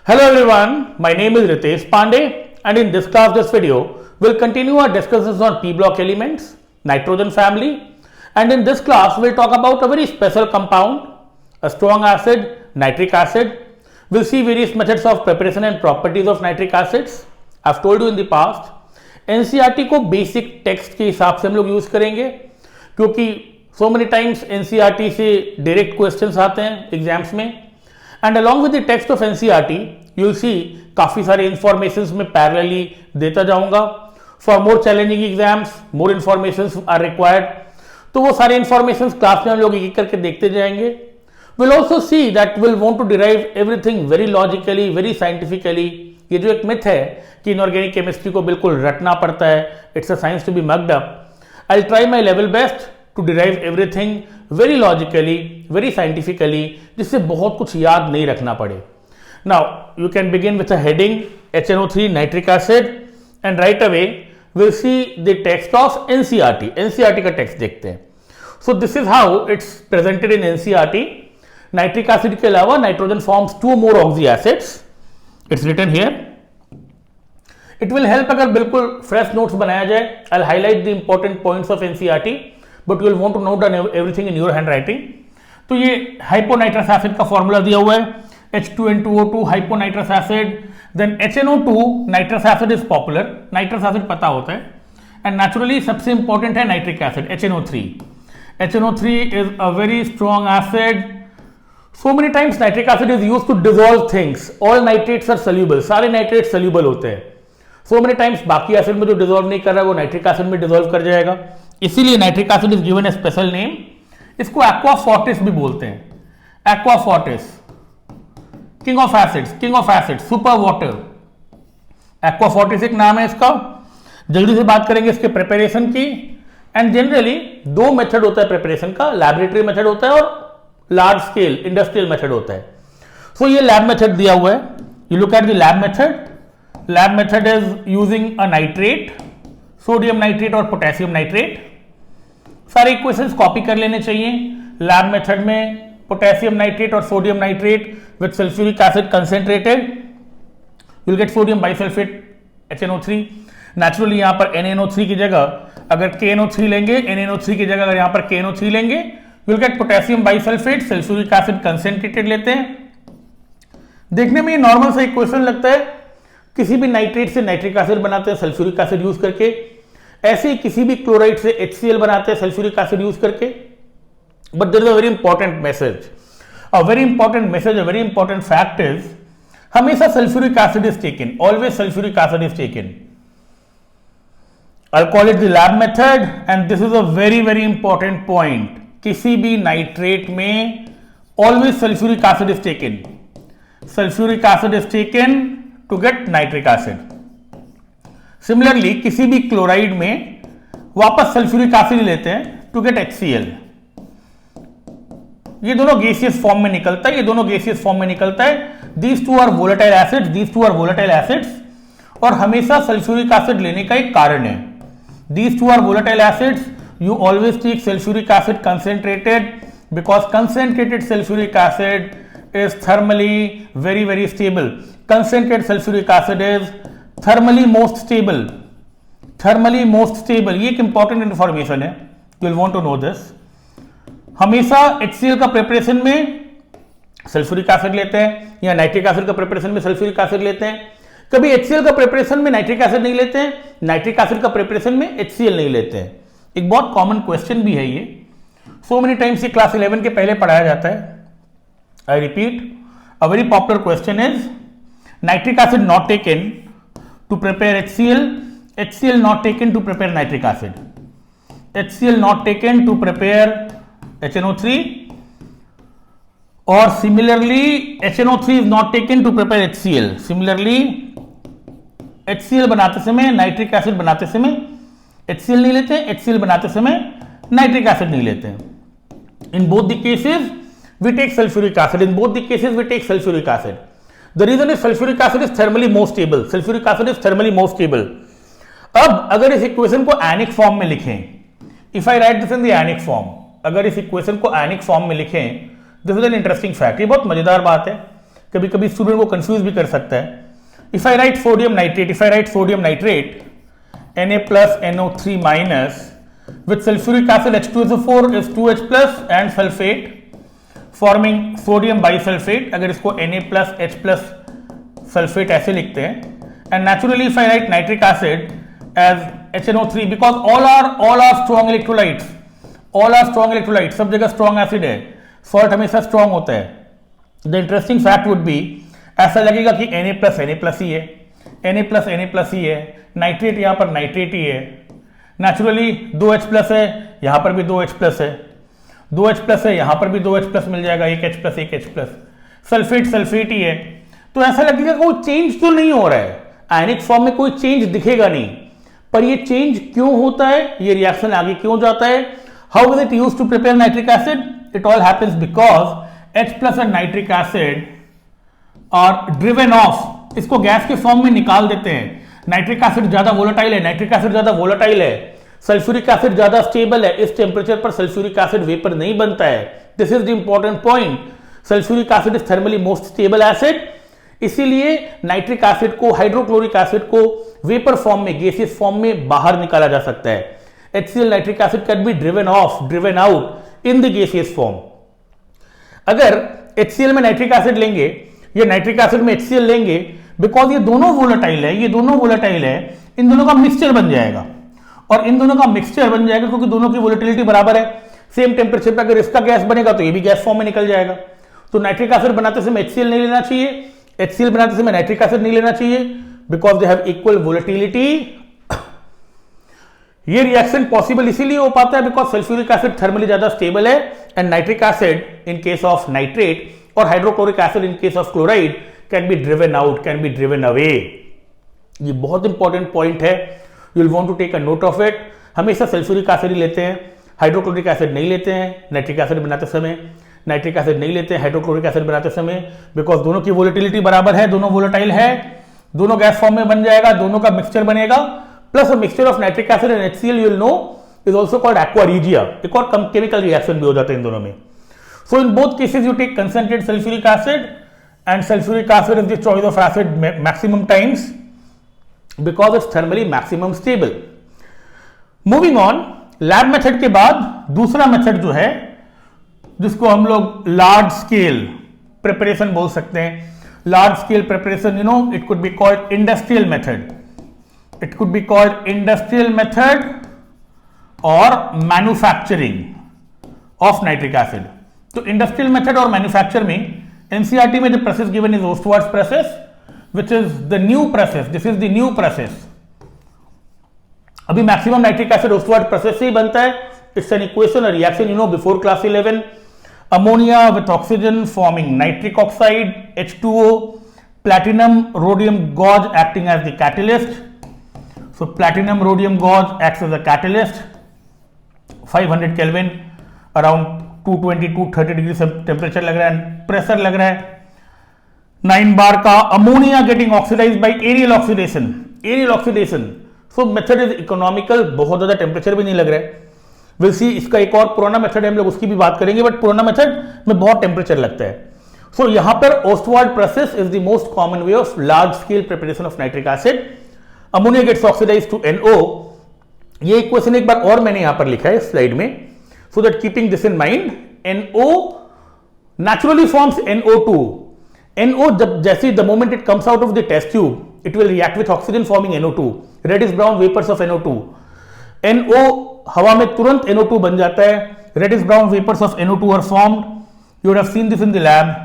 Hello everyone, my name is Ritesh Pandey and in this class, this video, we'll continue our discussions on p-block elements, nitrogen family, and in this class, we'll talk about a very special compound, a strong acid, nitric acid. We'll see various methods of preparation and properties of nitric acids. I've told you in the past, NCERT को basic text के हिसाब से हम लोग use करेंगे क्योंकि so many times NCERT से direct questions आते हैं एग्जाम्स में and along with the text of NCERT you'll see काफी सारे informations में parallelly देता जाऊंगा. For more challenging exams more informations are required. तो वो सारे informations क्लास में हम लोग एक एक करके देखते जाएंगे. We'll also see that we'll want to derive everything very logically, very scientifically. ये जो एक myth है कि inorganic chemistry को बिल्कुल रटना पड़ता है, it's a science to be mugged up. I'll try my level best to derive everything very logically, very scientifically, जिससे बहुत कुछ याद नहीं रखना पड़े. Now you can begin with a heading HNO3 nitric acid and right away we'll see the text of NCERT. NCERT का text देखते हैं. So this is how it's presented in NCERT. Nitric acid के अलावा nitrogen forms two more oxy acids. It's written here. It will help अगर बिल्कुल fresh notes बनाया जाए. I'll highlight the important points of NCERT, but you will want to note down everything in your handwriting. तो ये hyponitrous acid का formula दिया हुआ है H2N2O2 hyponitrous acid. Then HNO2 nitrous acid is popular. Nitrous acid पता होता है. And naturally सबसे important है nitric acid HNO3. HNO3 is a very strong acid. So many times nitric acid is used to dissolve things. All nitrates are soluble. सारे nitrates soluble होते हैं. So many times बाकी acid में जो dissolve नहीं कर रहा है वो नाइट्रिक एसिड में डिसॉल्व कर जाएगा. इसीलिए nitric acid is given A special name. इसको एक्वा फोर्टिस भी बोलते हैं. Aqua Fortis, king of acids, super water. Aqua Fortis एक नाम है इसका. जल्दी से बात करेंगे इसके प्रिपरेशन की. एंड जनरली दो मेथड होता है प्रिपरेशन का. लैबोरेटरी मेथड होता है और लार्ज स्केल इंडस्ट्रियल मेथड होता है. सो ये लैब मेथड दिया हुआ है. You look at the lab method. Lab method is using a nitrate, sodium nitrate और potassium nitrate. सारे इक्वेशंस कॉपी कर लेने चाहिए. लैब मेथड में पोटेशियम नाइट्रेट और sodium nitrate with sulphuric acid concentrated, you will get sodium bisulphate HNO3. Naturally यहां पर NaNO3 की जगह अगर KNO3 लेंगे, NaNO3 की जगह अगर यहां पर KNO3 लेंगे, you will get potassium bisulphate. Sulphuric acid concentrated लेते हैं. देखने में ये नॉर्मल सा इक्वेशन लगता है. किसी भी नाइट्रेट से नाइट्रिक एसिड बनाते हैं सल्फ्यूरिक एसिड यूज करके. ऐसे ही किसी भी क्लोराइड से HCl बनाते हैं सल्फ्यूरिक एसिड यूज करके. But there is a very important message, a very important fact is हमेशा sulphuric acid is taken, always sulphuric acid is taken. I call it the lab method and this is a very important point. किसी भी nitrate में always sulphuric acid is taken. Sulphuric acid is taken to get nitric acid. Similarly, किसी भी chloride में वापस sulphuric acid लेते हैं to get HCl. ये दोनों गैसियस फॉर्म में निकलता है. These two are volatile acids. और हमेशा सल्फ्यूरिक एसिड लेने का एक कारण है. These two are volatile acids. You always take sulfuric acid concentrated because concentrated sulfuric acid is thermally very stable. Concentrated sulfuric acid is thermally most stable. ये एक important information है. You will want to know this. हमेशा HCl का preparation में sulphuric acid लेते हैं या nitric acid का प्रिपरेशन में सल्फ्यूरिक एसिड लेते हैं. कभी HCl का प्रिपरेशन में नाइट्रिक एसिड नहीं लेते हैं, नाइट्रिक एसिड का प्रिपरेशन में HCl नहीं लेते हैं. एक बहुत कॉमन क्वेश्चन भी है ये. सो मेनी टाइम्स ये क्लास 11 के पहले पढ़ाया जाता है. I repeat, a very popular question is nitric acid not taken to prepare HCl, HCl not taken to prepare nitric acid, HCl not taken to prepare HNO3, or similarly HNO3 is not taken to prepare HCl. Similarly HCl बनाते समय nitric acid बनाते समय HCl नहीं लेते हैं, HCl बनाते समय nitric acid नहीं लेते हैं. In both the cases we take sulfuric acid. In both the cases we take sulfuric acid. The reason is sulfuric acid is thermally more stable. अब अगर इस इक्वेशन को एनिक फॉर्म में लिखें, if I write this in the ionic form, अगर इस equation को ionic form में लिखें, this is an interesting fact. ये बहुत मजेदार बात है कभी कभी स्टूडेंट को कंफ्यूज भी कर सकता है. If I right sodium nitrate Na plus NO3 minus with sulfuric acid H2SO4 is 2H plus and sulfate forming sodium bisulfate. अगर इसको Na plus H plus sulfate ऐसे लिखते हैं. And naturally if I write nitric acid as HNO3 because all are strong electrolytes. सब जगह strong acid है. Salt हमेशा strong होता है. The interesting fact would be ऐसा लगेगा कि Na plus ही है, Na plus ही है, नाइट्रेट यहां पर नाइट्रेट ही है. नेचुरली 2H प्लस है, यहां पर भी 2H प्लस है, 2H प्लस है, यहां पर भी 2H प्लस मिल जाएगा, एक H प्लस. सल्फेट ही है. तो ऐसा लगेगा कोई चेंज तो नहीं हो रहा है, आयनिक फॉर्म में कोई चेंज दिखेगा नहीं. पर ये चेंज क्यों होता है, ये रिएक्शन आगे क्यों जाता है? How is it used to prepare nitric acid? It all happens because H plus and nitric acid are driven off. इसको गैस के फॉर्म में निकाल देते हैं. नाइट्रिक एसिड ज्यादा वोलेटाइल है, सल्फ्यूरिक एसिड ज्यादा स्टेबल है. इस टेम्परेचर पर सल्फ्यूरिक एसिड वेपर नहीं बनता है. This is the important point. Sulphuric acid is thermally most stable acid. इसीलिए नाइट्रिक एसिड को, हाइड्रोक्लोरिक एसिड को वेपर फॉर्म में, गैसियस फॉर्म में बाहर निकाला जा सकता है. HCl nitric acid can be driven out in the gaseous form. अगर HCl में नाइट्रिक एसिड लेंगे या नाइट्रिक एसिड में HCl लेंगे, बिकॉज ये दोनों वोलेटाइल है, इन दोनों का मिक्सचर बन जाएगा. और इन दोनों का मिक्सचर बन जाएगा क्योंकि दोनों की वोलेटिलिटी बराबर है. सेम टेम्परेचर पर अगर इसका गैस बनेगा तो ये भी गैस फॉर्म में निकल जाएगा. तो नाइट्रिक एसिड बनाते समय HCl नहीं लेना चाहिए, HCl बनाते समय नाइट्रिक एसिड नहीं लेना चाहिए, because they have equal volatility. ये रिएक्शन पॉसिबल इसीलिए हो पाता है बिकॉज सल्फ्यूरिक एसिड थर्मली ज्यादा स्टेबल है and nitric acid in case of nitrate और hydrochloric acid in case of chloride can be driven out, can be driven away. ये बहुत इंपॉर्टेंट पॉइंट है. You will want to take a note of it. हमेशा sulphuric acid ही लेते हैं, hydrochloric acid नहीं लेते हैं नाइट्रिक एसिड बनाते समय, नाइट्रिक एसिड नहीं लेते हैं हाइड्रोक्लोरिक एसिड बनाते समय, बिकॉज दोनों की वोलेटिलिटी बराबर है, दोनों वोलेटाइल है, दोनों गैस फॉर्म में बन जाएगा, दोनों का मिक्सचर बनेगा. Plus mixture of nitric acid and HCl you will know is also called aqua regia. एक और केमिकल रिएक्शन भी हो जाता है इन दोनों में. So in both cases you take concentrate sulphuric acid and sulfuric acid is the choice of acid maximum times because it's thermally maximum stable. Moving on, lab method के बाद दूसरा मेथड जो है जिसको हम लोग लार्ज स्केल प्रिपरेशन बोल सकते हैं. Large scale preparation, it could be called industrial method. It could be called industrial method or manufacturing of nitric acid. तो इंडस्ट्रियल मेथड और मैन्युफैक्चर में NCERT में the process given is Ostwald's process, which is the new process. This is the new process. अभी maximum nitric acid Ostwald process से ही बनता है. It's an equation, a reaction you know before class 11. Ammonia with oxygen forming nitric oxide, H2O, platinum rhodium gauge acting as the catalyst. So platinum rhodium gauge acts as a catalyst. 500 Kelvin, around 220-230 degree temperature लग रहा है, pressure लग रहा है. 9 बार का ammonia getting oxidised by aerial oxidation. So method is economical, बहुत ज्यादा टेम्परेचर भी नहीं लग रहा है. विल सी इसका एक और पुराना मेथड है, हम लोग उसकी भी बात करेंगे, बट पुराना मेथड में बहुत टेम्परेचर लगता है. सो यहां पर Ostwald process is the most common way of large scale preparation of nitric acid. Ammonia gets oxidised to NO. ये इक्वेशन एक बार और मैंने यहां पर लिखा है स्लाइड में. So that keeping this in mind, NO naturally forms NO2. NO जैसे the moment it comes out of the test tube, it will react with oxygen forming NO2, reddish brown vapors of NO2. NO हवा में तुरंत NO2 बन जाता है. Reddish brown vapors of NO2 are formed. You would have seen this in the lab.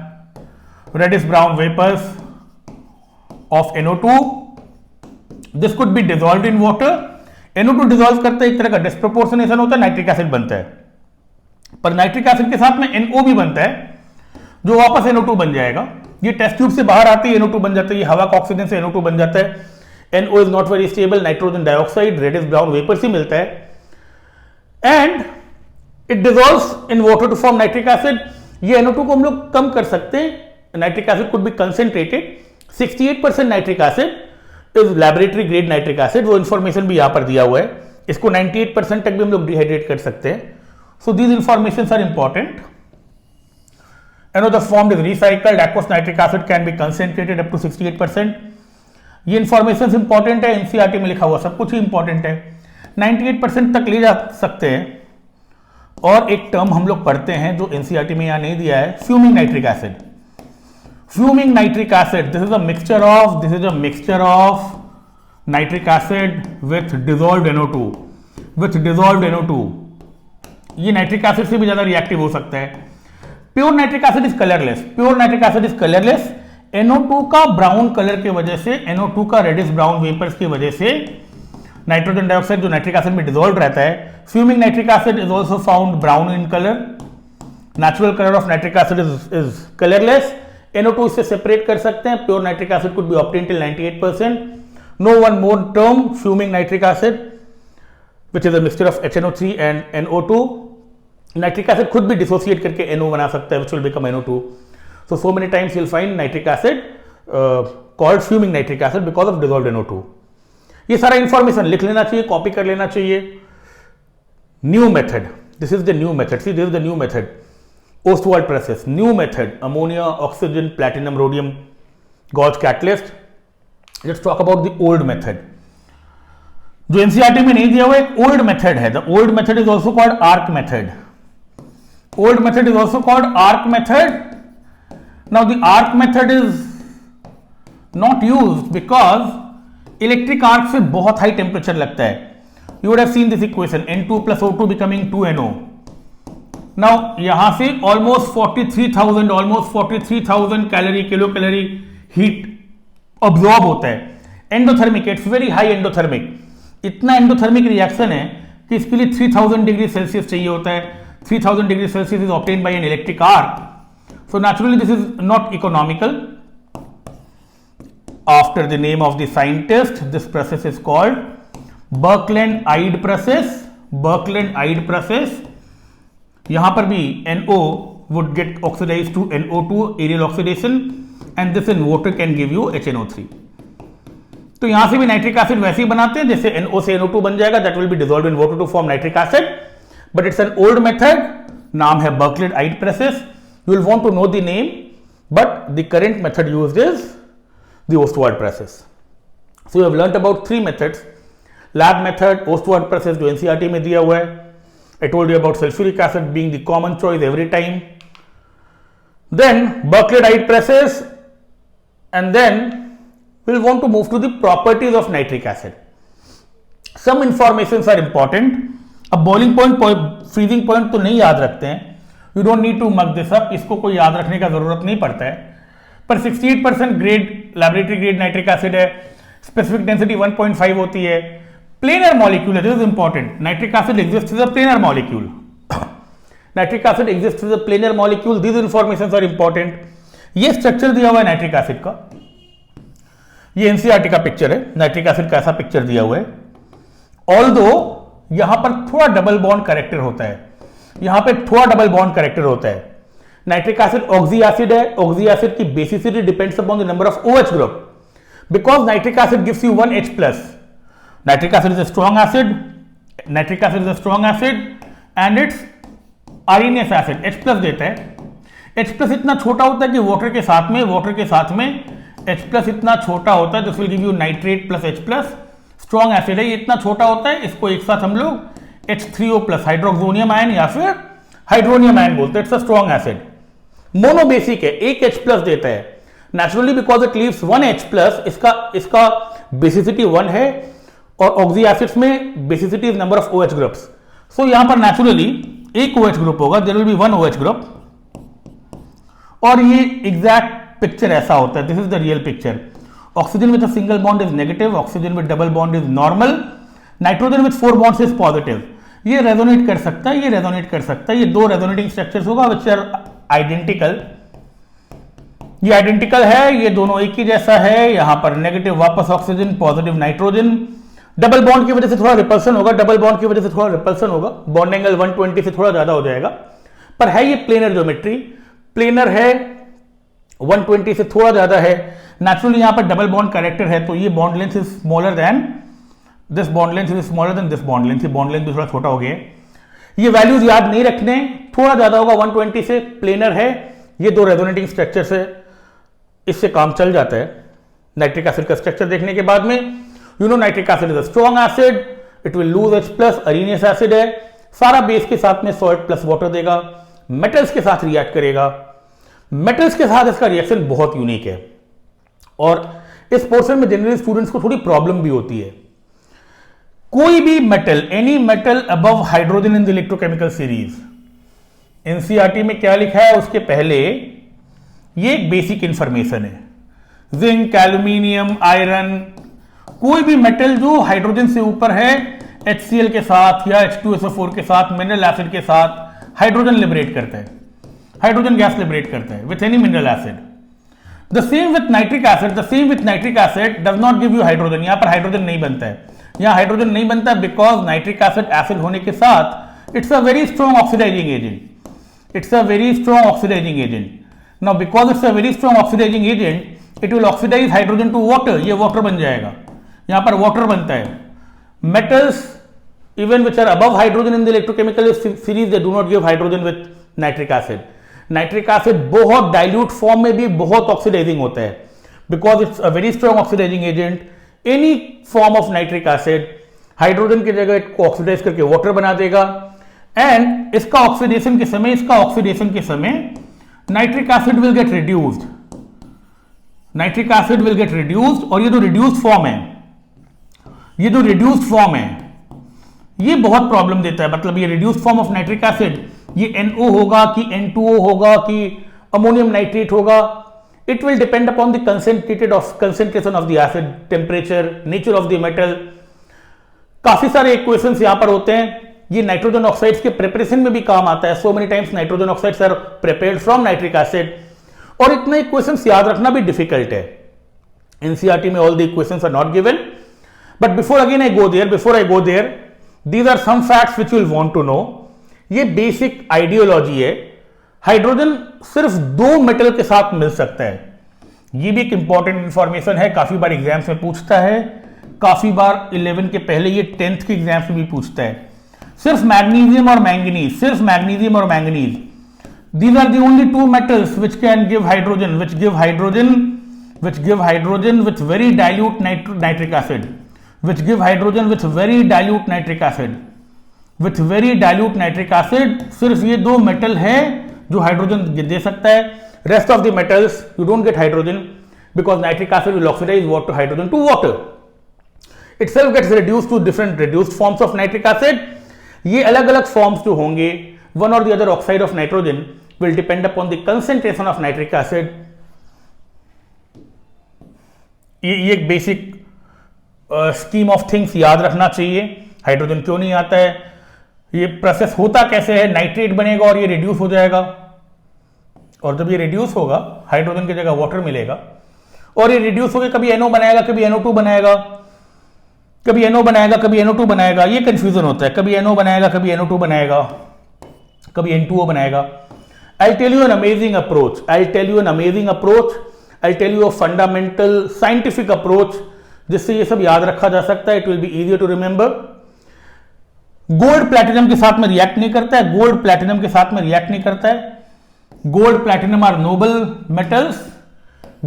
Reddish brown vapors of NO2. This could be dissolved in water. NO2 dissolve करते एक तरह का डिस्प्रोपोर्शनेशन होता है, नाइट्रिक एसिड बनता है. पर nitric acid के साथ में NO भी बनता है जो वापस NO2 बन जाएगा. ये टेस्ट ट्यूब से बाहर आती है NO2 बन जाता है, ये हवा का ऑक्सीजन से NO2 बन जाता है. NO is not very stable, nitrogen dioxide, reddish brown vapour से मिलता है and it dissolves in water to form nitric acid. ये NO2 को हम लोग कम कर सकते हैं. Nitric acid could be concentrated. 68% nitric acid is laboratory grade nitric acid. वो इंफॉर्मेशन भी यहां पर दिया हुआ है. इसको 98% तक भी हम लोग डिहाइड्रेट कर सकते हैं. So these informations are important. Another formed is recycled. Aqueous nitric acid can be concentrated up to 68%. ये इंफॉर्मेशन इंपॉर्टेंट है, एनसीईआरटी में लिखा हुआ सब कुछ ही इंपॉर्टेंट है, 98% तक ले जा सकते हैं। और एक टर्म हम लोग पढ़ते हैं जो एनसीईआरटी में यहाँ नहीं दिया है, fuming nitric acid. Fuming nitric acid, this is a mixture of nitric acid with dissolved NO2। ये नाइट्रिक एसिड से भी ज्यादा रिएक्टिव हो सकता है। Pure nitric acid is colourless. NO2 का ब्राउन कलर की वजह से, NO2 का रेडिश ब्राउन वेपर्स की वजह से नाइट्रोजन डाइऑक्साइड जो नाइट्रिक एसिड में डिसॉल्व रहता है, fuming nitric acid is also found brown in colour. Natural colour of nitric acid is colourless. NO2 इससे सेपरेट कर सकते हैं। Pure nitric acid could be obtained till 98%. No one more term, fuming nitric acid which is a mixture of HNO3 and NO2. Nitric acid खुद भी dissociate करके NO बना सकता है, which will become NO2. So many times you'll find nitric acid called fuming nitric acid because of dissolved NO2. ये सारा information लिख लेना चाहिए, कॉपी कर लेना चाहिए। New method, this is the new method, C this is the new method, Ostwald process, new method, ammonia, oxygen, platinum, rhodium, galls catalyst. Let's talk about the old method, जो NCERT में नहीं दिया हुआ एक old method है। The old method is also called arc method. Now the arc method is not used because electric arc से बहुत high temperature लगता है। You would have seen this equation, N2 + O2 becoming 2NO। Now यहां से almost 43,000 kilo calorie heat absorb होता है। Endothermic, it's very high endothermic. इतना endothermic reaction है कि इसके लिए 3000 डिग्री सेल्सियस चाहिए होता है। 3000 degree Celsius is obtained by an electric arc. So naturally this is not economical. After the name of the scientist, this process is called Birkeland Eyde process. यहां पर भी NO would get oxidized to NO2, aerial oxidation, and this in water can give you HNO3. तो यहां से भी nitric acid वैसे ही बनाते हैं जैसे NO से NO2 बन जाएगा, that will be dissolved in water to form nitric acid, but it's an old method. नाम है Birkeland Eyde process. You will want to know the name, but the current method used is the Ostwald process. So you have learned about 3 methods, lab method, Ostwald process जो NCERT में दिया हुआ है। I told you about sulfuric acid being the common choice every time. Then Berkeley-Wright process, and then we'll want to move to the properties of nitric acid. Some informations are important. अब boiling point, freezing point तो नहीं याद रखते हैं. You don't need to mug this up. इसको कोई याद रखने का जरूरत नहीं पड़ता है. पर 68% grade, laboratory grade nitric acid है. स्पेसिफिक डेंसिटी 1.5 होती है. Planar molecule, this is important. Nitric acid exists as a planar molecule. Nitric acid exists as a planar molecule. These informations are important. ये स्ट्रक्चर दिया हुआ है nitric acid का, ये NCERT का पिक्चर है। नाइट्रिक एसिड का ऐसा पिक्चर दिया हुआ है। ऑल्दो यहां पर थोड़ा डबल बॉन्ड कैरेक्टर होता है, यहां पे थोड़ा डबल बॉन्ड कैरेक्टर होता है। नाइट्रिक एसिड ऑक्सी एसिड है। ऑक्सी एसिड की basicity depends upon the number of OH group, because nitric acid gives you 1 H+. Nitric acid is a strong acid. Nitric acid is a strong acid, and it's arenous acid. H+ देता है। H+ इतना छोटा होता है कि water के साथ में H+ इतना छोटा होता है, this will give you nitrate plus H+। Strong acid है, ये इतना छोटा होता है, इसको एक साथ हम लोग H3O+ हाइड्रोक्सोनियम आयन या फिर हाइड्रोनियम आयन बोलते हैं। It's a strong acid. Monobasic है, एक H+ देता है। Naturally because it leaves 1 H+, इसका बेसिसिटी 1 है, और ऑक्सी एसिड्स में basicity is number of OH groups. सो यहां पर नेचुरली एक OH ग्रुप होगा, there will be 1 OH group, और ये एग्जैक्ट पिक्चर ऐसा होता है। This is the real picture. Oxygen with a single bond is negative, oxygen with double bond is normal, nitrogen with 4 bonds is positive. ये resonate कर सकता है, ये दो रेजोनेटिंग स्ट्रक्चर्स होगा विच आर आइडेंटिकल। ये आइडेंटिकल है, ये दोनों एक ही जैसा है। यहां पर नेगेटिव वापस oxygen, positive nitrogen. Double bond की वजह से थोड़ा रिपल्सन होगा, बॉन्ड एंगल 120 से थोड़ा ज्यादा हो जाएगा, पर है ये प्लेनर ज्योमेट्री, प्लेनर है, 120 से थोड़ा ज्यादा है। नेचुरली यहां पर डबल बॉन्ड कैरेक्टर है, तो ये bond length is smaller than this bond length is smaller than this bond length. Bond length भी थोड़ा छोटा हो गया है। ये वैल्यूज याद नहीं रखने, थोड़ा ज्यादा होगा 120 से, प्लेनर है। ये दो रेजोनेटिंग स्ट्रक्चर से इससे काम चल जाता है। नाइट्रिक एसिड का स्ट्रक्चर देखने के बाद में you know nitric acid is a strong acid, it will lose H+, Arrhenius acid है, सारा बेस के साथ में सॉल्ट प्लस वाटर देगा, मेटल्स के साथ रिएक्ट करेगा। मेटल्स के साथ इसका रिएक्शन बहुत यूनिक है और इस पोर्शन में जनरली स्टूडेंट्स को थोड़ी प्रॉब्लम भी होती है। कोई भी metal, any metal above hydrogen in the electrochemical series, NCERT में क्या लिखा है उसके पहले ये एक बेसिक इंफॉर्मेशन है। जिंक, एल्यूमिनियम, आयरन, कोई भी मेटल जो हाइड्रोजन से ऊपर है HCl के साथ या H2SO4 के साथ, मिनरल एसिड के साथ हाइड्रोजन लिबरेट करता है, हाइड्रोजन गैस लिबरेट करता है with any mineral acid. The same with nitric acid, the same with nitric acid does not give you hydrogen. यहां पर हाइड्रोजन नहीं बनता है, यहां हाइड्रोजन नहीं बनता बिकॉज नाइट्रिक एसिड एसिड होने के साथ it's a very strong oxidising agent, it's a very strong oxidising agent. Now because it's a very strong oxidising agent it will oxidise hydrogen to water, ये water बन जाएगा, यहां पर water बनता है। Metals even which are above hydrogen in the electrochemical series they do not give hydrogen with nitric acid. Nitric acid बहुत dilute form में भी बहुत ऑक्सीडाइजिंग होता है because it's a very strong oxidising agent. Any form of nitric acid hydrogen की जगह इसको oxidise करके वाटर बना देगा एंड इसका ऑक्सीडेशन के समय nitric acid will get reduced, nitric acid will get reduced. और ये जो रिड्यूस्ड फॉर्म है ये बहुत प्रॉब्लम देता है। मतलब ये reduced form of nitric acid, ये NO होगा कि N2O होगा कि अमोनियम नाइट्रेट होगा, it will depend upon the concentration of the acid, temperature, nature of the metal. काफी सारे इक्वेशंस यहां पर होते हैं, ये नाइट्रोजन ऑक्साइड्स के प्रिपरेशन में भी काम आता है। So many times nitrogen oxides are prepared from nitric acid और इतने इक्वेशंस याद रखना भी डिफिकल्ट है। एनसीईआरटी में all the equations are not given, but before I go there these are some facts which you will want to know। ये basic ideology है। Hydrogen सिर्फ दो मेटल के साथ मिल सकता है, ये भी एक इंपॉर्टेंट इंफॉर्मेशन है, काफी बार एग्जाम्स में पूछता है, काफी बार 11 के पहले ये 10th के एग्जाम्स में भी पूछता है। सिर्फ मैग्नीशियम और manganese, these are the only two metals which can give hydrogen, which give hydrogen with very dilute nitric acid, which give hydrogen with very dilute nitric acid। सिर्फ ये दो मेटल है जो हाइड्रोजन दे सकता है। Rest of the metals you don't get hydrogen because nitric acid will oxidise water hydrogen to water. Itself gets reduced to different reduced forms of nitric acid. ये अलग अलग फॉर्म्स जो होंगे, वन और the other oxide of nitrogen will depend upon the concentration of nitric acid. ये एक basic scheme of things याद रखना चाहिए। हाइड्रोजन क्यों नहीं आता है, ये प्रोसेस होता कैसे है, नाइट्रेट बनेगा और ये रिड्यूस हो जाएगा, और जब ये रिड्यूस होगा हाइड्रोजन की जगह वाटर मिलेगा और ये रिड्यूस होकर कभी NO बनाएगा, कभी NO2 बनाएगा, कभी NO बनाएगा, कभी NO2 बनाएगा, ये कंफ्यूजन होता है, कभी NO बनाएगा, कभी NO2 बनाएगा, कभी N2O बनाएगा। I'll tell you an amazing fundamental scientific approach जिससे ये सब याद रखा जा सकता है। It will be easier to remember. Gold platinum के साथ में रिएक्ट नहीं करता है, gold platinum are noble metals.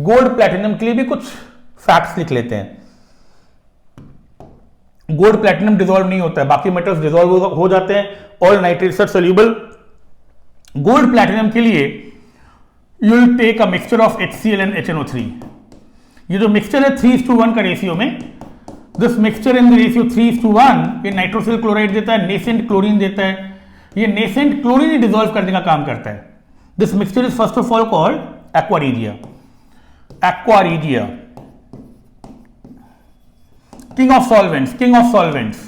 Gold platinum के लिए भी कुछ फैक्ट्स लिख लेते हैं। गोल्ड प्लैटिनम डिसॉल्व नहीं होता है, बाकी मेटल्स डिसॉल्व हो जाते हैं, all nitrates are soluble. Gold platinum के लिए you will take a mixture of HCl and HNO3। ये जो मिक्सचर है 3:1 का रेशियो में, this mixture in the ratio 3:1 ये नाइट्रोसिल क्लोराइड देता है, नेसेंट क्लोरीन देता है। ये नेसेंट क्लोरीन ही डिसॉल्व करने का काम करता है। This mixture is first of all called aqua regia, king of solvents.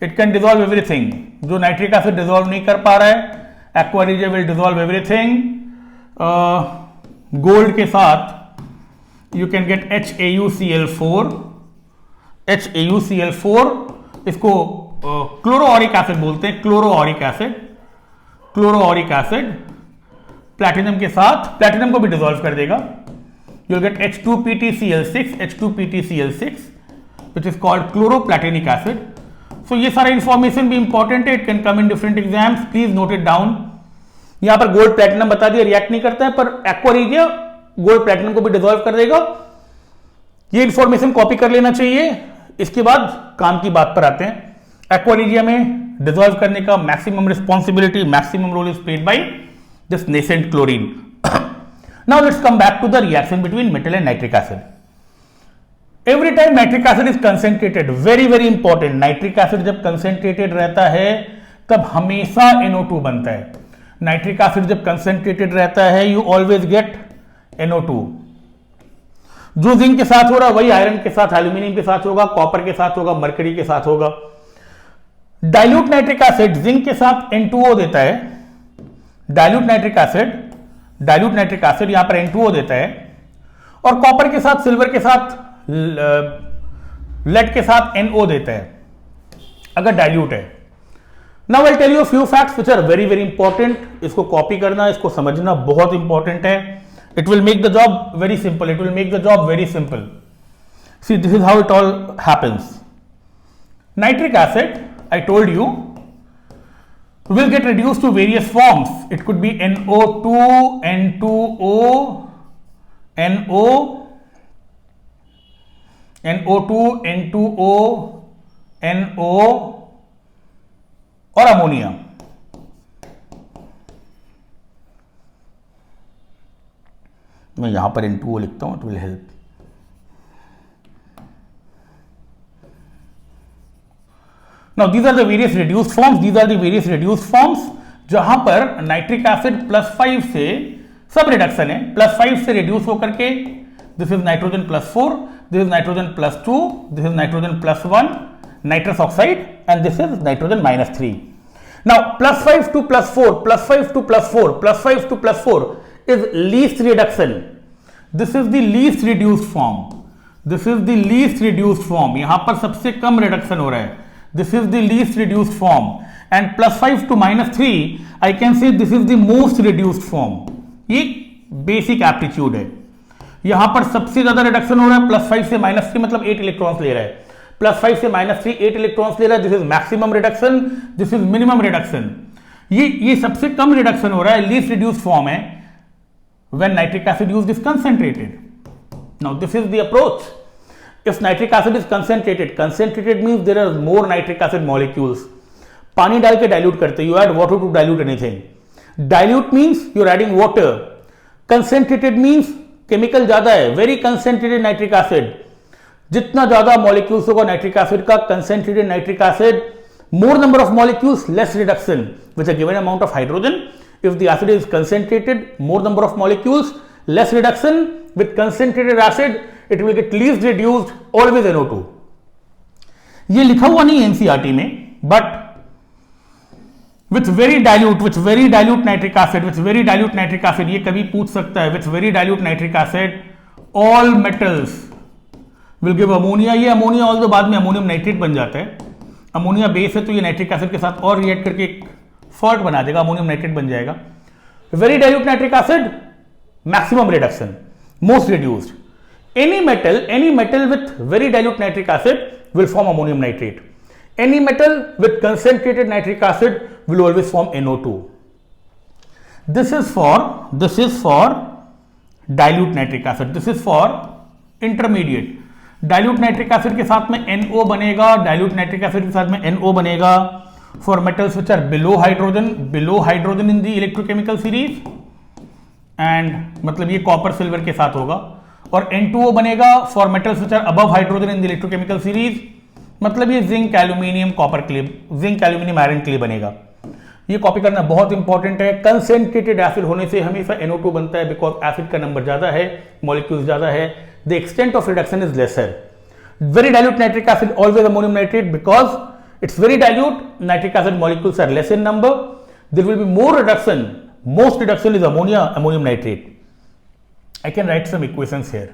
It can dissolve everything. जो नाइट्रिक एसिड डिसॉल्व नहीं कर पा रहा है, aqua regia will dissolve everything. Gold के साथ you can get HAuCl4, इसको क्लोरोऑरिक एसिड बोलते हैं, क्लोरोऑरिक एसिड। प्लैटिनम के साथ प्लैटिनम को भी डिसॉल्व कर देगा। you'll get H2PtCl6 which is called chloroplatinic acid। so ये सारा इंफॉर्मेशन भी इंपॉर्टेंट है, it can come in different exams, please note it down. यहां पर गोल्ड प्लैटिनम बता दिया रिएक्ट नहीं करता है, पर एक्वा रिजिया गोल्ड प्लैटिनम को भी डिसॉल्व कर देगा। ये इंफॉर्मेशन कॉपी कर लेना चाहिए। इसके बाद काम की बात पर आते हैं। एक्वा रिजिया में डिसॉल्व करने का maximum responsibility, maximum role is played by this nascent chlorine. Now let's come back to the reaction between metal and nitric acid. Every time nitric acid is concentrated, very very important, nitric acid जब concentrated रहता है तब हमेशा NO2 बनता है। Nitric acid जब concentrated रहता है यू ऑलवेज गेट NO2। जो जिंक के साथ हो रहा है वही आयरन के साथ, एल्यूमिनियम के साथ होगा, कॉपर के साथ होगा, मरकरी के साथ होगा। डाइल्यूट नाइट्रिक एसिड जिंक के साथ N2O देता है। डाइल्यूट नाइट्रिक एसिड यहां पर N2O देता है, और कॉपर के साथ, सिल्वर के साथ, लेड के साथ NO देता है अगर डाइल्यूट है। Now I tell you few facts which are very very important. इसको कॉपी करना, इसको समझना बहुत इंपॉर्टेंट है। It will make the job very simple, it will make the job very simple. See this is how it all happens. Nitric acid I told you will get reduced to various forms. It could be NO2, N2O, NO, NO2, N2O, NO और ammonia. मैं यहां पर N2O लिखता हूं, it will help. Now these are the various reduced forms. These are the various reduced forms जहां पर nitric acid +5 से सब रिडक्शन है, +5 से रिड्यूस होकर के this is nitrogen +4, this is nitrogen +2, this is nitrogen +1, nitrous oxide, and this is nitrogen -3। Now +5 to +4, +5 to +4, +5 to +4 is least reduction. This is the least reduced form. This is the least reduced form. यहां पर सबसे कम reduction हो रहा है। This is the least reduced form, and +5 to -3 I can say this is the most reduced form. ये basic aptitude है। यहां पर सबसे ज्यादा रिडक्शन हो रहा है, +5 से -3 मतलब 8 इलेक्ट्रॉन्स ले रहा है। +5 से -3 8 इलेक्ट्रॉन्स ले रहा है। This is maximum reduction, this is minimum reduction. ये सबसे कम रिडक्शन हो रहा है, लीस्ट रिड्यूस्ड फॉर्म है when nitric acid used is concentrated. Now this is the approach. If nitric acid is concentrated means there are more nitric acid molecules. पानी डाल के dilute करते, you add water to dilute anything. Dilute means you're adding water. Concentrated means chemical ज्यादा है, very concentrated nitric acid. जितना ज्यादा molecules होगा nitric acid का, concentrated nitric acid, more number of molecules, less reduction with a given amount of hydrogen. If the acid is concentrated, more number of molecules, less reduction. With concentrated acid it will get least reduced, always NO2. ये लिखा हुआ नहीं NCERT में, but with very dilute nitric acid, ये कभी पूछ सकता है, with very dilute nitric acid all metals will give ammonia. ये अमोनिया ऑल्दो बाद में अमोनियम नाइट्रेट बन जाता है। अमोनिया बेस है तो ये नाइट्रिक एसिड के साथ और रिएक्ट करके एक सॉल्ट बना देगा, अमोनियम नाइट्रेट बन जाएगा। Very dilute nitric acid maximum reduction, most reduced. Any metal with very dilute nitric acid will form ammonium nitrate. Any metal with concentrated nitric acid will always form NO2. This is for dilute nitric acid. This is for intermediate. Dilute nitric acid के साथ में NO बनेगा, dilute nitric acid के साथ में NO बनेगा for metals which are below hydrogen in the electrochemical series. And मतलब ये कॉपर सिल्वर के साथ होगा। और N2O बनेगा for metals which are above hydrogen in the electrochemical series, मतलब ये जिंक एल्यूमिनियम कॉपर क्ले, जिंक एल्यूमिनियम आयरन क्ले बनेगा। ये कॉपी करना बहुत इंपॉर्टेंट है। कंसेंट्रेटेड एसिड होने से हमेशा NO2 बनता है बिकॉज एसिड का नंबर ज्यादा है, मॉलिक्यूल्स ज्यादा है, the extent of reduction is lesser. Very dilute nitric acid always ammonium nitrate because it's very dilute, nitric acid molecules are less in number, there will be more reduction, most reduction is ammonium nitrate. I can write some equations here.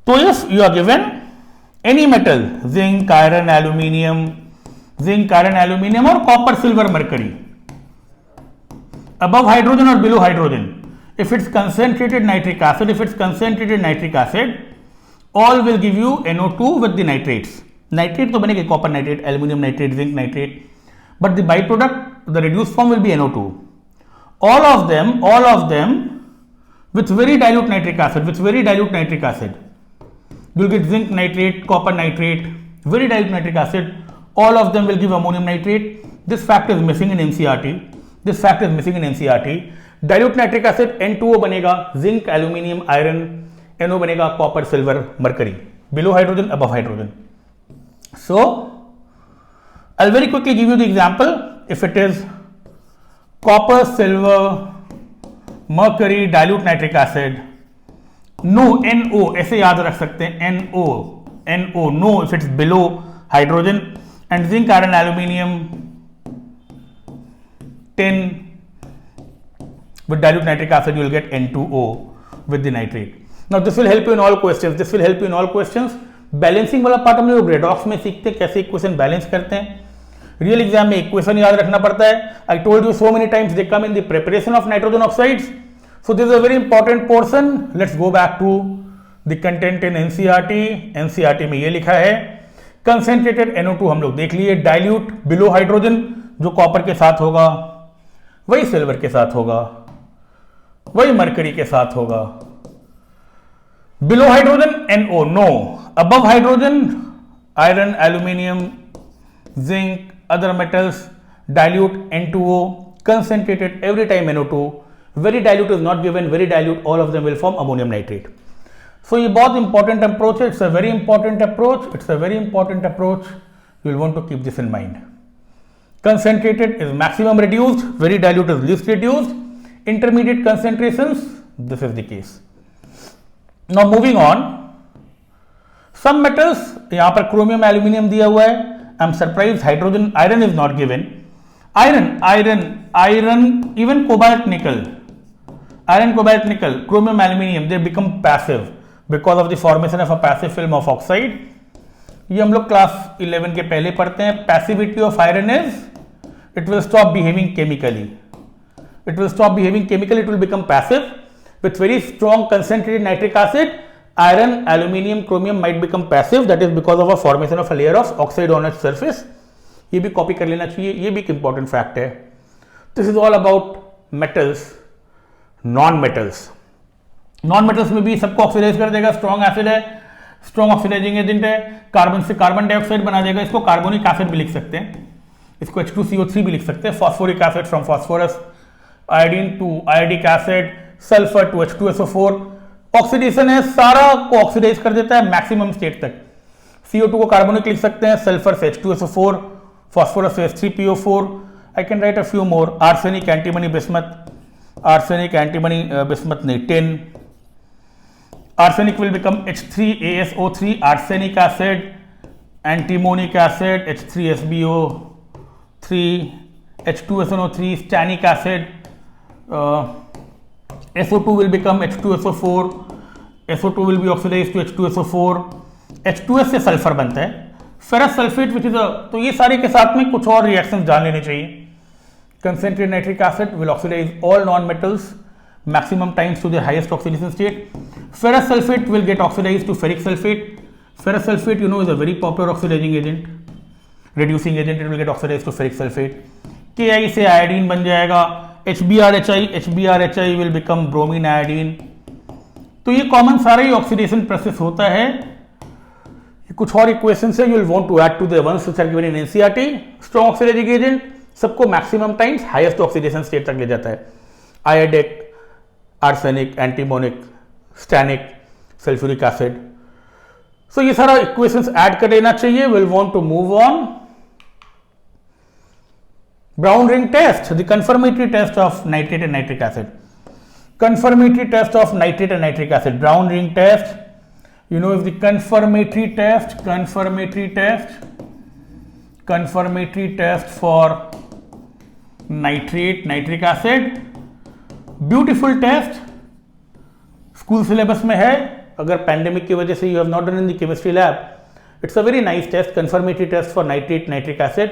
So if you are given any metal, zinc, iron, aluminium or copper, silver, mercury, above hydrogen or below hydrogen, if it's concentrated nitric acid, all will give you NO2 with the nitrates. Nitrate तो बनेगा copper nitrate, aluminium nitrate, zinc nitrate, but the byproduct, the reduced form will be NO2. all of them with very dilute nitric acid, you'll get zinc nitrate, copper nitrate, very dilute nitric acid, all of them will give ammonium nitrate. This fact is missing in NCERT. Dilute nitric acid N2O बनेगा, zinc, aluminium, iron, NO बनेगा copper, silver, mercury, below hydrogen, above hydrogen. So I'll very quickly give you the example. If it is copper, silver, mercury, dilute nitric acid, no, NO, ऐसे याद रख सकते हैं, NO, no if it's below hydrogen, and zinc, iron, aluminium, tin, with dilute nitric acid you will get N2O with the nitrate. Now this will help you in all questions. Balancing वाला part हम लोग redox में सीखते हैं, कैसे equation balance करते हैं. Real exam में इक्वेशन याद रखना पड़ता है. I told you so many times they come in the preparation of nitrogen oxides. So this is a very important portion. Let's go back to the content in NCERT में ये लिखा है, concentrated NO2 हम लोग देख लिए, dilute below hydrogen जो copper के साथ होगा, वही सिल्वर के साथ होगा, वही मरकरी के साथ होगा. Below hydrogen NO, no. Above hydrogen iron, aluminium, zinc, other metals, dilute N2O, concentrated every time NO2. Very dilute is not given, very dilute, all of them will form ammonium nitrate. So ये बहुत important approach है. It's a very important approach. You will want to keep this in mind. Concentrated is maximum reduced, very dilute is least reduced. Intermediate concentrations, this is the case. Now moving on, some metals, यहाँ पर chromium, aluminium दिया हुआ है. I'm surprised hydrogen, iron is not given. Iron, even cobalt, nickel, chromium, aluminium, they become passive because of the formation of a passive film of oxide. ये हम लोग class 11 के पहले पढ़ते हैं. Passivity of iron is, it will stop behaving chemically. It will become passive. With very strong concentrated nitric acid, iron, aluminium, chromium might become passive. That is because of a formation of a layer of oxide on its surface. ये भी copy कर लेना चाहिए, ये भी एक important fact है. This is all about metals. Non metals में भी सबको ऑक्सीडाइज कर देगा. स्ट्रॉन्ग एसिड है, स्ट्रॉन्ग ऑक्सीडाइजिंग एजेंट है, कार्बन से कार्बन डाइऑक्साइड बना देगा. इसको कार्बोनिक एसिड भी लिख सकते हैं, इसको H2CO3 भी लिख सकते हैं. Phosphoric acid from phosphorus, iodine to iodic acid, sulphur to H2SO4. Oxidation है, सारा को ऑक्सीडाइज कर देता है मैक्सिमम स्टेट तक. CO2 को कार्बोनिक लिख सकते हैं, सल्फर से H2SO4, phosphorus से H3PO4. I can write a few more. Arsenic, antimony, bismuth नहीं, tin. Arsenic will become H3ASO3, arsenic acid, antimonic acid, H3SbO3, H2SNO3, stannic acid. SO2 will become H2SO4. SO2 will be oxidized to H2SO4. H2S से sulphur बनता है. Ferrous sulphate which is तो ये सारे के साथ में कुछ और रिएक्शंस जान लेने चाहिए. Concentrated nitric acid will oxidise all non metals maximum times to their highest oxidation state. Ferrous sulfate will get oxidized to ferric sulfate. Ferrous sulfate, you know, is a very popular oxidizing agent, reducing agent. It will get oxidized to ferric sulfate. Ki से iodine बन जाएगा. HBrHI will become bromine iodine. तो ये common सारा ही oxidation process होता है. कुछ और इक्वेशन है, you will want to add to the ones which are given in NCERT. Strong oxidising agent सबको maximum times highest oxidation state तक ले जाता है. Iodic, arsenic, antimonic, stannic, sulphuric acid. So ये सारा इक्वेशंस ऐड कर लेना चाहिए. Will want to move on. Brown ring test, the confirmatory test of nitrate and nitric acid. Confirmatory test of nitrate and nitric acid. Brown ring test, you know, if the confirmatory test for nitric acid, beautiful test, school syllabus में है. अगर pandemic की वजह से you have not done in the chemistry lab, it's a very nice test. Confirmatory test for nitric acid.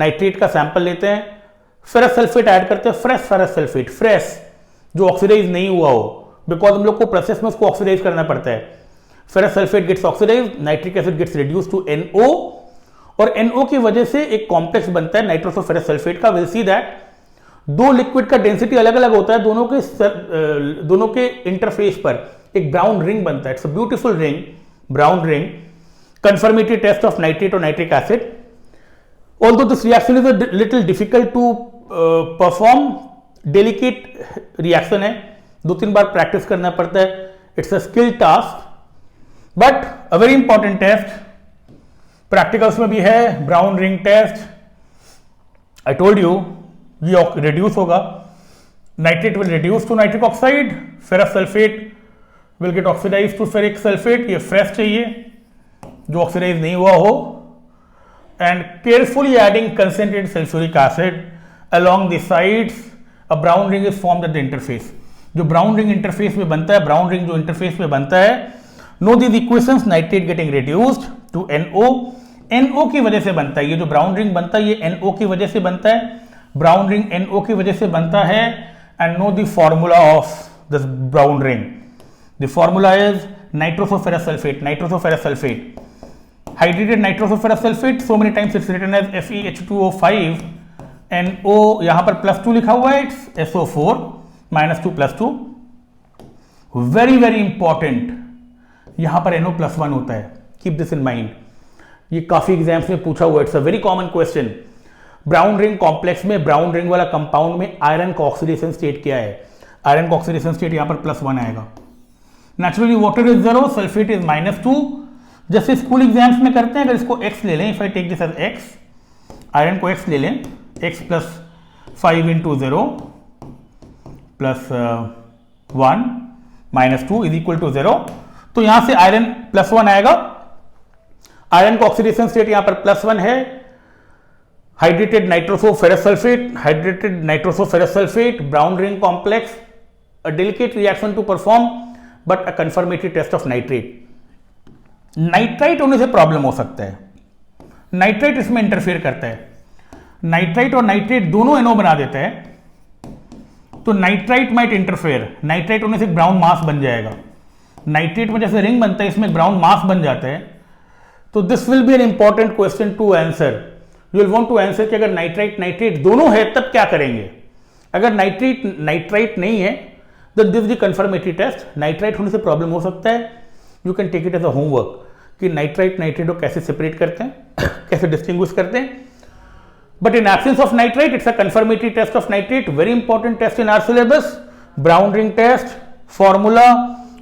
Nitrate का sample लेते हैं, ferrous sulphate add करते हैं, फ्रेश फेरस सल्फेट, फ्रेश जो ऑक्सीडाइज नहीं हुआ हो, बिकॉज हम लोग को प्रोसेस में उसको ऑक्सीडाइज करना पड़ता है. Ferrous sulphate gets oxidise, nitric acid gets reduce to NO, और NO की वजह से एक कॉम्प्लेक्स बनता है नाइट्रोसो फेरस सल्फेट का. विल सी दैट दो लिक्विड का डेंसिटी अलग अलग होता है, दोनों के इंटरफेस पर एक ब्राउन रिंग बनता है. It's a beautiful ring, brown ring. Confirmatory test of nitrate और nitric acid. Although this reaction is a little difficult to perform, delicate reaction है, 2-3 बार प्रैक्टिस करना पड़ता है. It's a skill task, but a very important test. Practicals में भी है brown ring test. I told you ये reduce होगा. Nitrate will reduce to nitric oxide. Ferrous sulfate will get oxidized to ferric sulfate. ये fresh चाहिए जो oxidise नहीं हुआ हो. And carefully adding concentrated sulfuric acid along the sides, a brown ring is formed at the interface. जो brown ring interface में बनता है, brown ring जो interface में बनता है, know these equations. Nitrate getting reduced to NO. NO की वजह से बनता है, ये जो brown ring बनता है ये NO की वजह से बनता है. brown ring NO की वजह से बनता है. And know the formula of this brown ring. The formula is nitrosoferrous sulfate. Nitrosoferrous sulfate. Hydrated nitrosoferrous sulfate, so many times it's written as FeH2O5, NO यहाँ पर +2 लिखा हुआ है, it's SO4 -2 +2. very very important, यहाँ पर NO+1 होता है. keep this in mind. ये काफी एग्जाम्स में पूछा हुआ है. It's a very common question. Brown ring complex में ब्राउन रिंग वाला कंपाउंड में आयरन का ऑक्सीडेशन स्टेट क्या है? आयरन का ऑक्सीडेशन स्टेट यहाँ पर +1 आएगा. Naturally water is 0, sulphate is -2. जैसे स्कूल एग्जाम्स में करते हैं, अगर इसको x ले लें, if I take this as x, iron को x ले लें, x + 5 × 0 + 1 -2 = 0. तो यहां से आयरन +1 आएगा. आयरन का ऑक्सीडेशन स्टेट यहां पर +1 है. Hydrated nitrosoferrous sulphate, brown ring complex, a delicate reaction to perform but a confirmatory test of nitrate. Nitrite होने से प्रॉब्लम हो सकता है. नाइट्राइट इसमें इंटरफेयर करता है. नाइट्राइट और नाइट्रेट दोनों NO बना देता है, तो नाइट्राइट माइट इंटरफेयर. नाइट्राइट होने से ब्राउन मास बन जाएगा. नाइट्रेट में जैसे रिंग बनता है, इसमें ब्राउन मास बन जाता है. तो this will be an important question to answer. You will want to answer कि अगर नाइट्राइट नाइट्रेट दोनों है तब क्या करेंगे. अगर नाइट्राइट नहीं है, then this the confirmatory test. Nitrite होने से प्रॉब्लम हो सकता है. You can take it as a homework कि नाइट्राइट नाइट्रेट कैसे सेपरेट करते हैं, कैसे डिस्टिंग्विश करते हैं. But in absence of nitrite, it's a confirmatory test of nitrate. Very important test in our syllabus. Brown ring test, formula,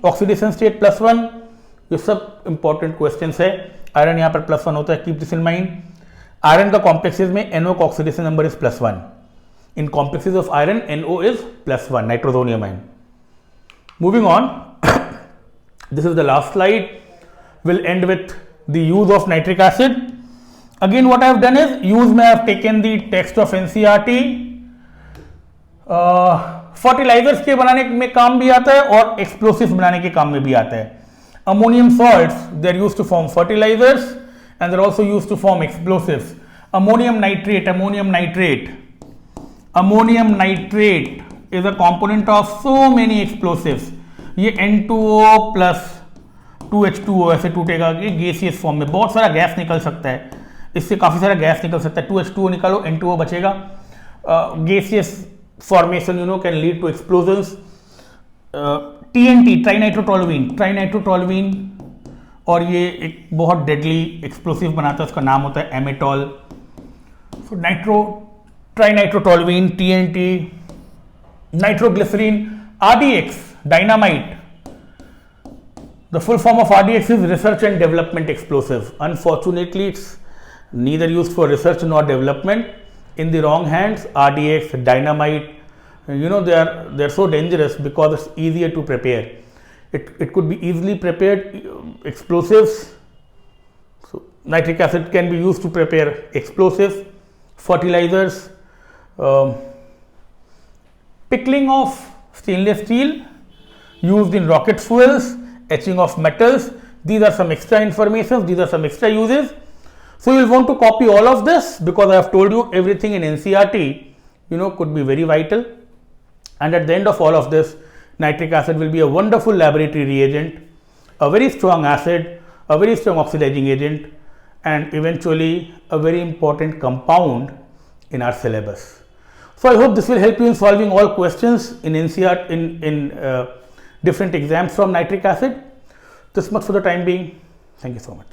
oxidation state +1, ये सब important questions है. आयरन यहाँ पर +1 होता है. Keep this in mind. Iron का complexes में NO का oxidation number is +1. In complexes of iron NO is +1, nitrosonium ion. Moving on, this is the last slide. We'll end with the use of nitric acid. Again, what I have done is I have taken the text of NCERT. Fertilizers के बनाने में काम भी आता है और explosive बनाने के काम में भी आता है. Ammonium salts, they are used to form fertilizers and they're also used to form explosives. Ammonium nitrate is a component of so many explosives. ये N2O + 2H2O ऐसे टूटेगा, ये गैसियस फॉर्म में बहुत सारा गैस निकल सकता है. इससे काफी सारा गैस निकल सकता है. 2H2O निकालो, N2O बचेगा. Gaseous formation can lead to explosions. TNT, trinitrotoluene, और ये एक बहुत डेडली एक्सप्लोसिव बनाता है, उसका नाम होता है amatol. So trinitrotoluene, TNT, nitroglycerine, RDX, dynamite. The full form of RDX is research and development explosive. Unfortunately, it's neither used for research nor development. In the wrong hands, RDX, dynamite, they are so dangerous because it's easier to prepare. It could be easily prepared explosives. So nitric acid can be used to prepare explosives, fertilizers, pickling of stainless steel, used in rocket fuels, etching of metals. These are some extra information, these are some extra uses. So you will want to copy all of this because I have told you everything in NCERT could be very vital. And at the end of all of this, nitric acid will be a wonderful laboratory reagent, a very strong acid, a very strong oxidizing agent, and eventually a very important compound in our syllabus. So I hope this will help you in solving all questions in NCERT in different exams from nitric acid. This much for the time being. Thank you so much.